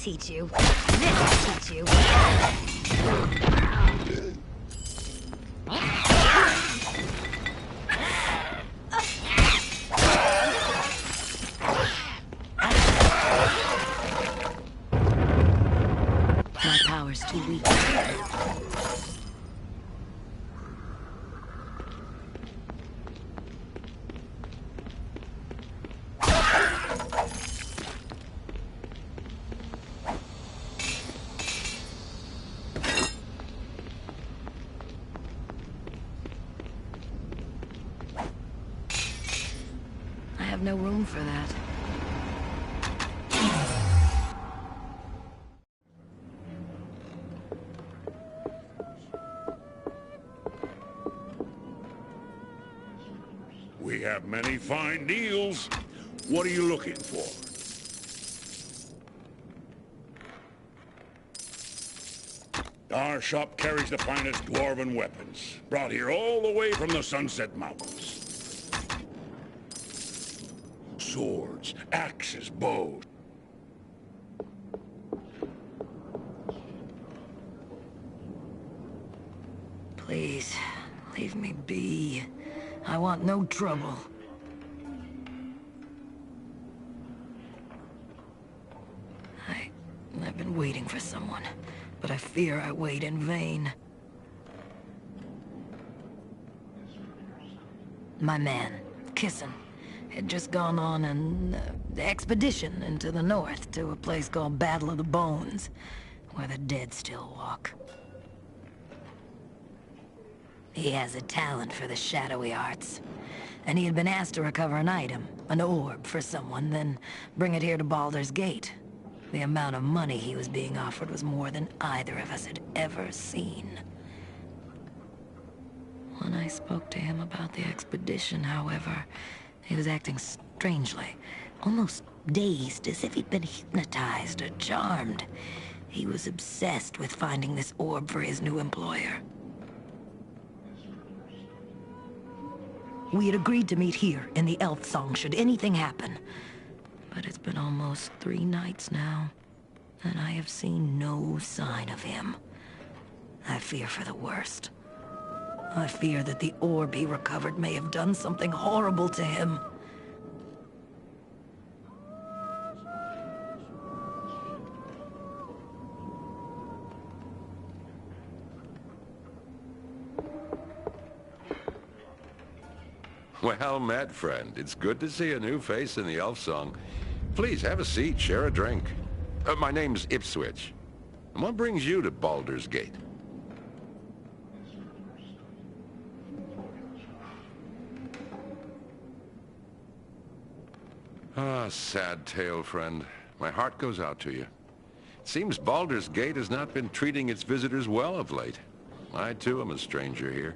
teach you. This'll teach you. My power's too weak. I have no room for that. We have many fine deals. What are you looking for? Our shop carries the finest dwarven weapons, brought here all the way from the Sunset Mountains. Swords, axes, bows. Please, leave me be. I want no trouble. I've been waiting for someone, but I fear I wait in vain. My man, Kissin, had just gone on an expedition into the north to a place called Battle of the Bones, where the dead still walk. He has a talent for the shadowy arts, and he had been asked to recover an item, an orb for someone, then bring it here to Baldur's Gate. The amount of money he was being offered was more than either of us had ever seen. When I spoke to him about the expedition, however, he was acting strangely, almost dazed, as if he'd been hypnotized or charmed. He was obsessed with finding this orb for his new employer. We had agreed to meet here in the Elf Song should anything happen. But it's been almost 3 nights now, and I have seen no sign of him. I fear for the worst. I fear that the orb he recovered may have done something horrible to him. Well met, friend. It's good to see a new face in the Elf Song. Please, have a seat, share a drink. My name's Ipswich. And what brings you to Baldur's Gate? Ah, sad tale, friend. My heart goes out to you. It seems Baldur's Gate has not been treating its visitors well of late. I, too, am a stranger here.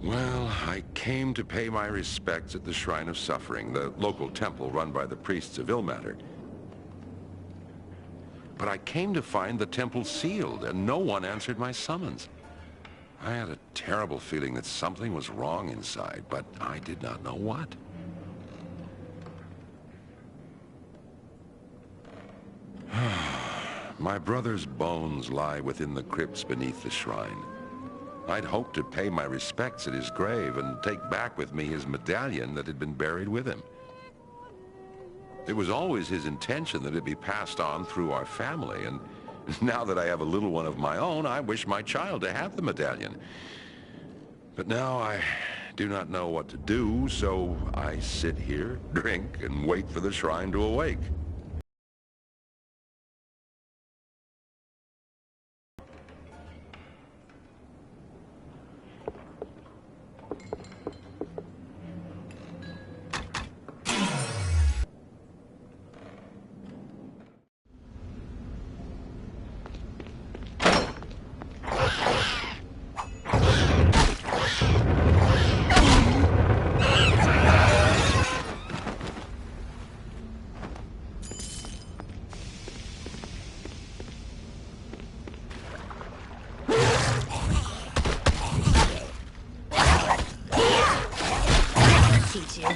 Well, I came to pay my respects at the Shrine of Suffering, the local temple run by the priests of Ilmater. But I came to find the temple sealed, and no one answered my summons. I had a terrible feeling that something was wrong inside, but I did not know what. My brother's bones lie within the crypts beneath the shrine. I'd hoped to pay my respects at his grave and take back with me his medallion that had been buried with him. It was always his intention that it be passed on through our family, and now that I have a little one of my own, I wish my child to have the medallion. But now I do not know what to do, so I sit here, drink, and wait for the shrine to awake. Teach you.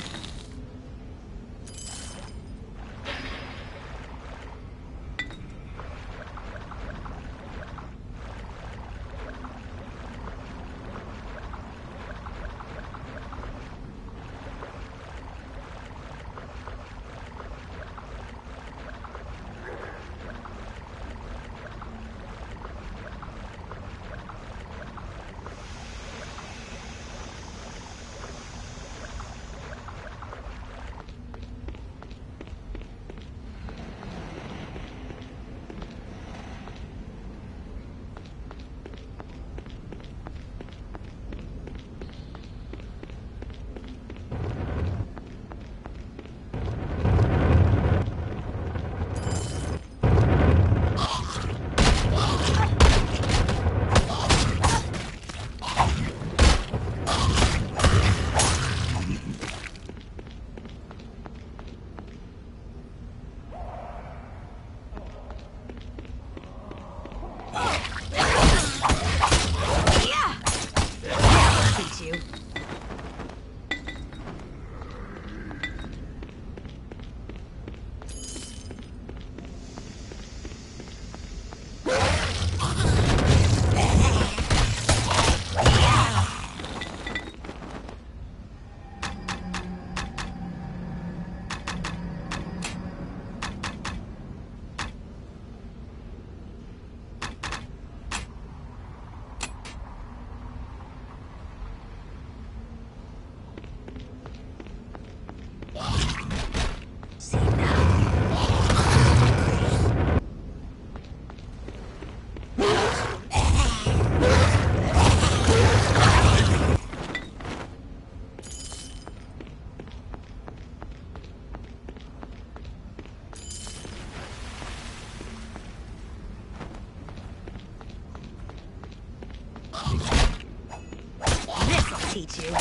teach you.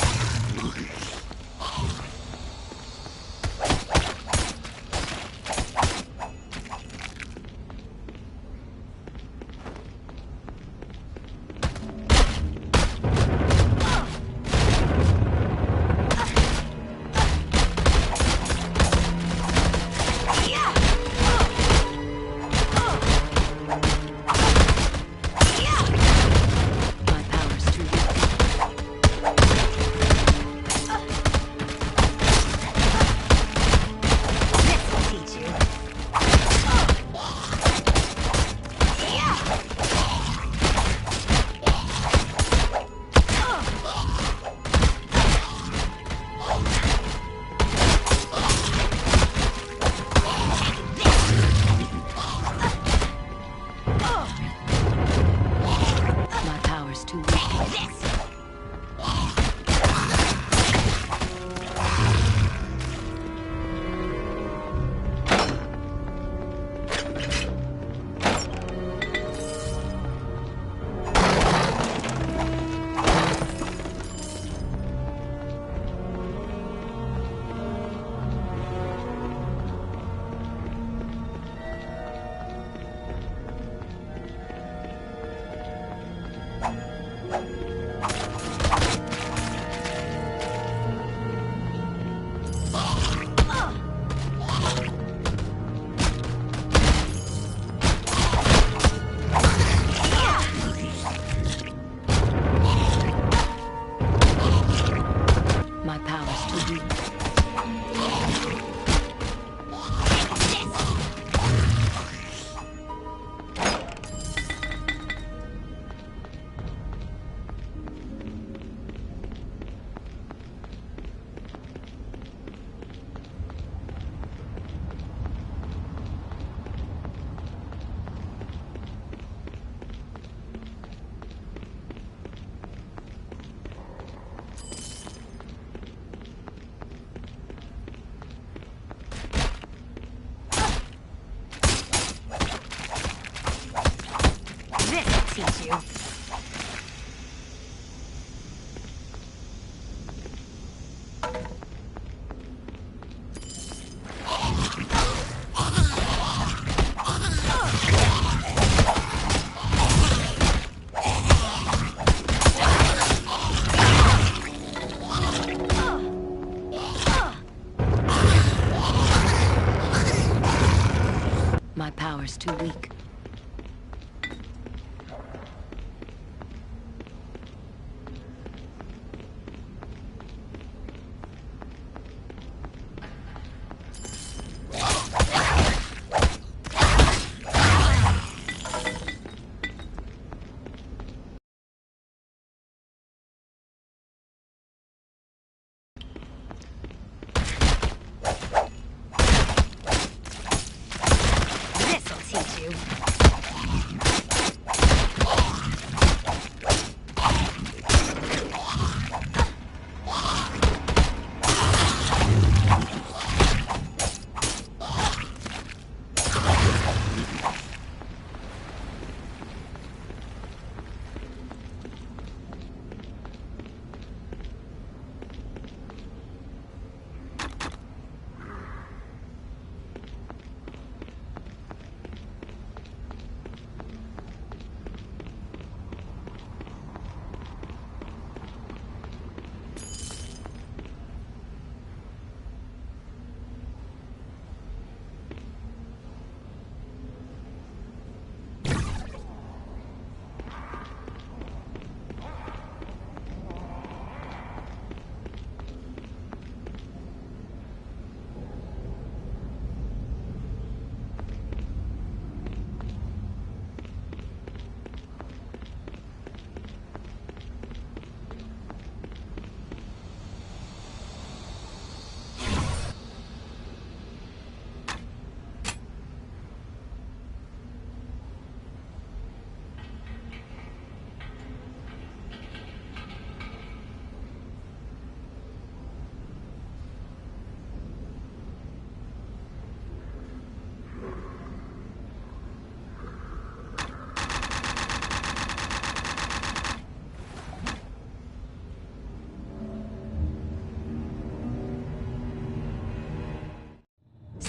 Teach you. My power's too weak. This'll teach you.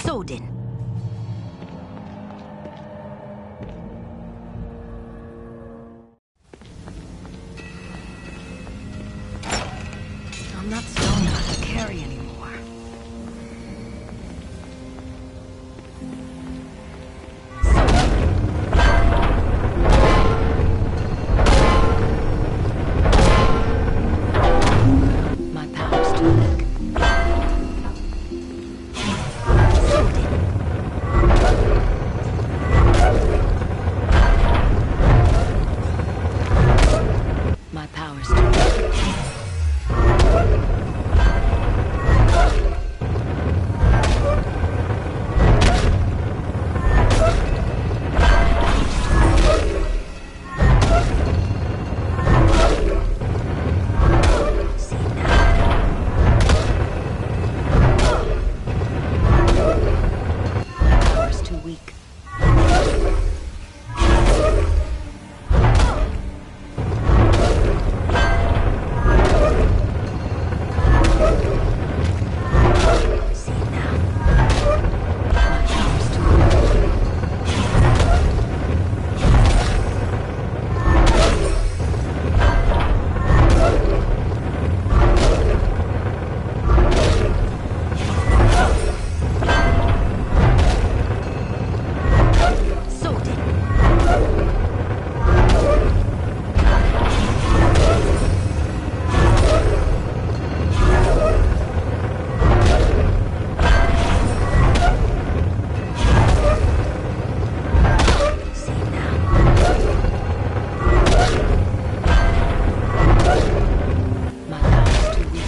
Sodin. I'm not strong enough to carry anymore. My power's too weak. My power's too weak. Power's too weak. See now. My power's too weak. Sodin. See now. My power's too weak.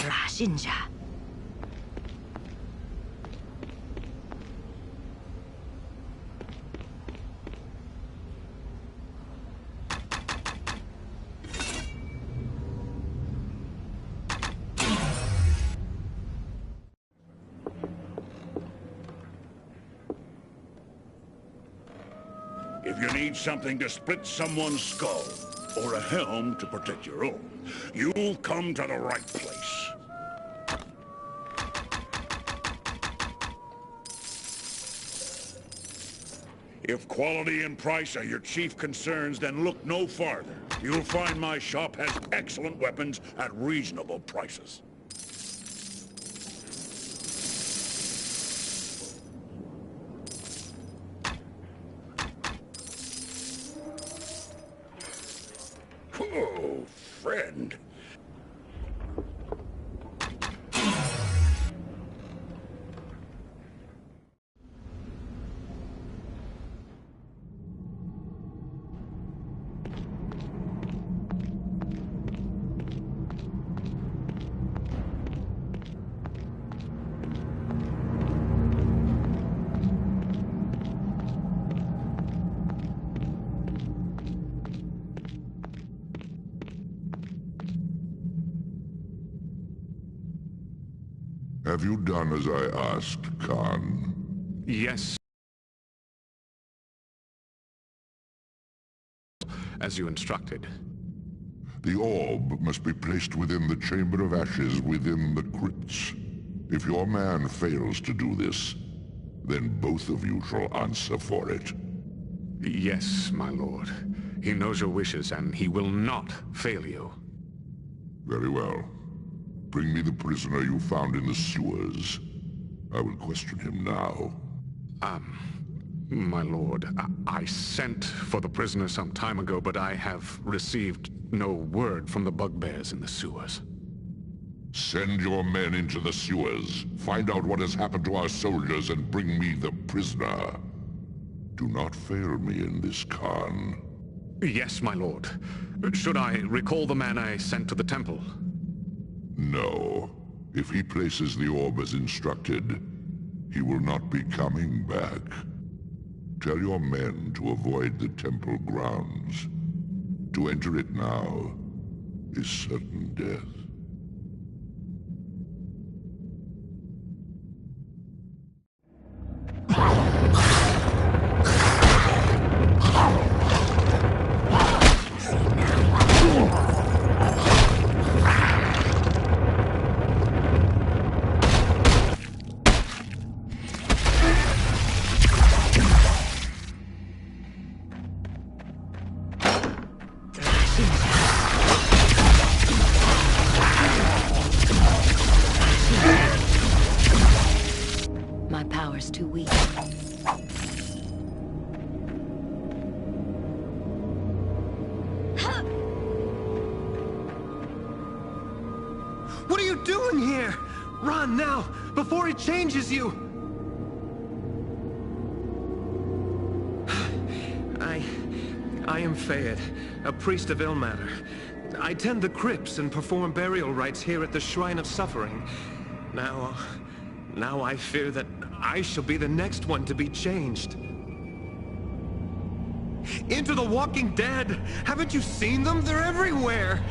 Rashinja. If you need something to split someone's skull, or a helm to protect your own, you've come to the right place. If quality and price are your chief concerns, then look no farther. You'll find my shop has excellent weapons at reasonable prices. Oh, friend. Have you done as I asked, Khan? Yes. As you instructed. The orb must be placed within the Chamber of Ashes within the crypts. If your man fails to do this, then both of you shall answer for it. Yes, my lord. He knows your wishes, and he will not fail you. Very well. Bring me the prisoner you found in the sewers. I will question him now. My lord, I sent for the prisoner some time ago, but I have received no word from the bugbears in the sewers. Send your men into the sewers. Find out what has happened to our soldiers and bring me the prisoner. Do not fail me in this, Khan. Yes, my lord. Should I recall the man I sent to the temple? No. If he places the orb as instructed, he will not be coming back. Tell your men to avoid the temple grounds. To enter it now is certain death. My power's too weak. What are you doing here? Run now, before it changes you! I am Fayed, a priest of Ilmater. I tend the crypts and perform burial rites here at the Shrine of Suffering. Now I fear that I shall be the next one to be changed. Into the Walking Dead! Haven't you seen them? They're everywhere!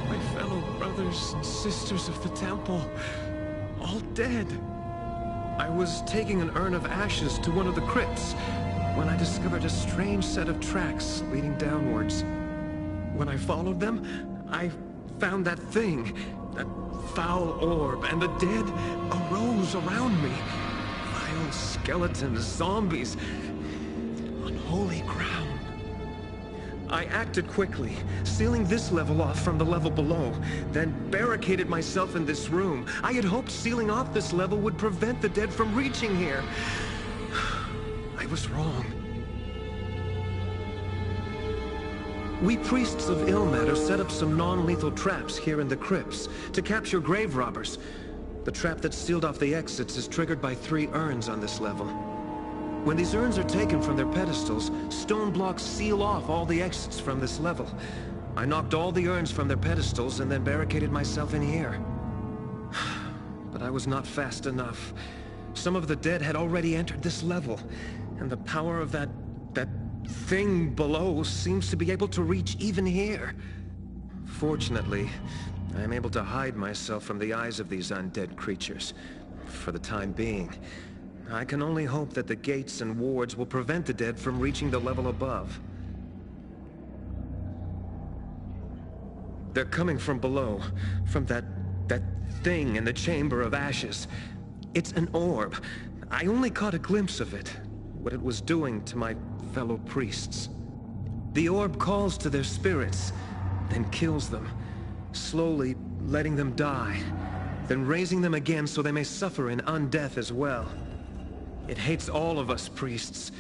My fellow brothers and sisters of the temple, all dead. I was taking an urn of ashes to one of the crypts when I discovered a strange set of tracks leading downwards. When I followed them, I found that thing, that foul orb, and the dead arose around me. Vile skeletons, zombies, unholy ground. I acted quickly, sealing this level off from the level below, then barricaded myself in this room. I had hoped sealing off this level would prevent the dead from reaching here. I was wrong. We priests of Ilmater set up some non-lethal traps here in the crypts to capture grave robbers. The trap that sealed off the exits is triggered by 3 urns on this level. When these urns are taken from their pedestals, stone blocks seal off all the exits from this level. I knocked all the urns from their pedestals and then barricaded myself in here. But I was not fast enough. Some of the dead had already entered this level, and the power of that thing below seems to be able to reach even here. Fortunately, I am able to hide myself from the eyes of these undead creatures, for the time being. I can only hope that the gates and wards will prevent the dead from reaching the level above. They're coming from below, from that thing in the Chamber of Ashes. It's an orb. I only caught a glimpse of it, what it was doing to my fellow priests. The orb calls to their spirits, then kills them, slowly letting them die, then raising them again so they may suffer in undeath as well. It hates all of us priests.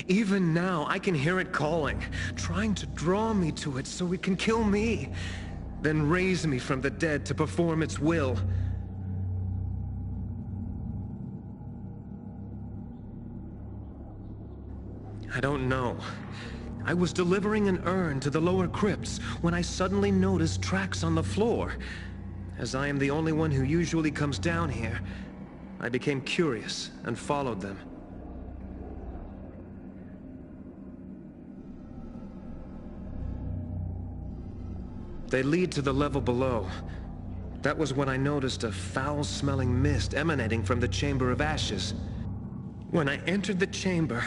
Even now, I can hear it calling, trying to draw me to it so it can kill me, then raise me from the dead to perform its will. I don't know. I was delivering an urn to the lower crypts when I suddenly noticed tracks on the floor. As I am the only one who usually comes down here, I became curious and followed them. They lead to the level below. That was when I noticed a foul-smelling mist emanating from the Chamber of Ashes. When I entered the chamber,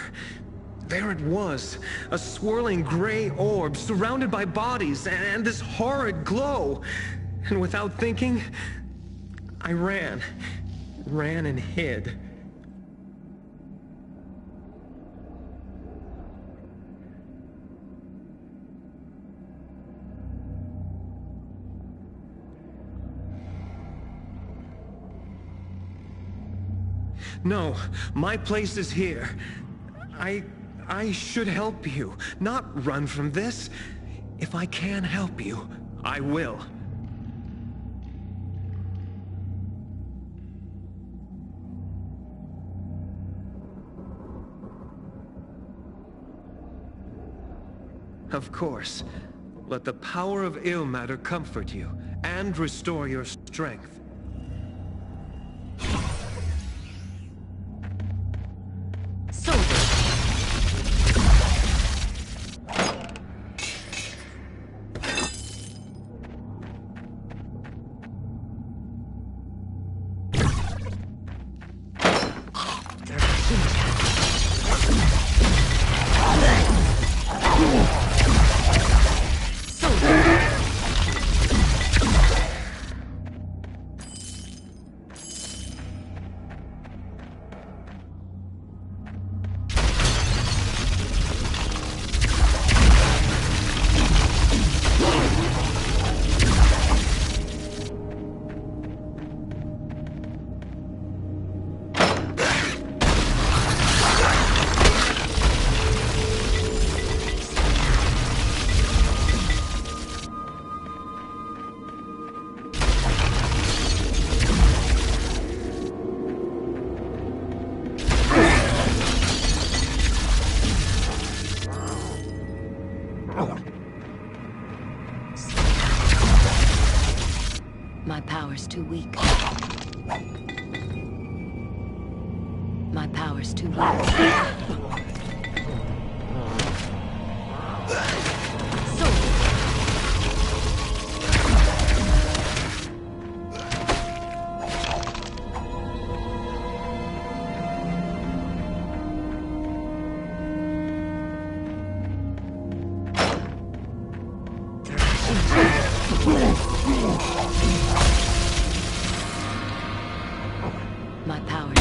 there it was, a swirling gray orb surrounded by bodies and this horrid glow. And without thinking, I ran and hid. No, my place is here. I should help you, not run from this. If I can help you, I will. Of course. Let the power of Ilmater comfort you, and restore your strength. My power's too weak. My power's too weak. My power.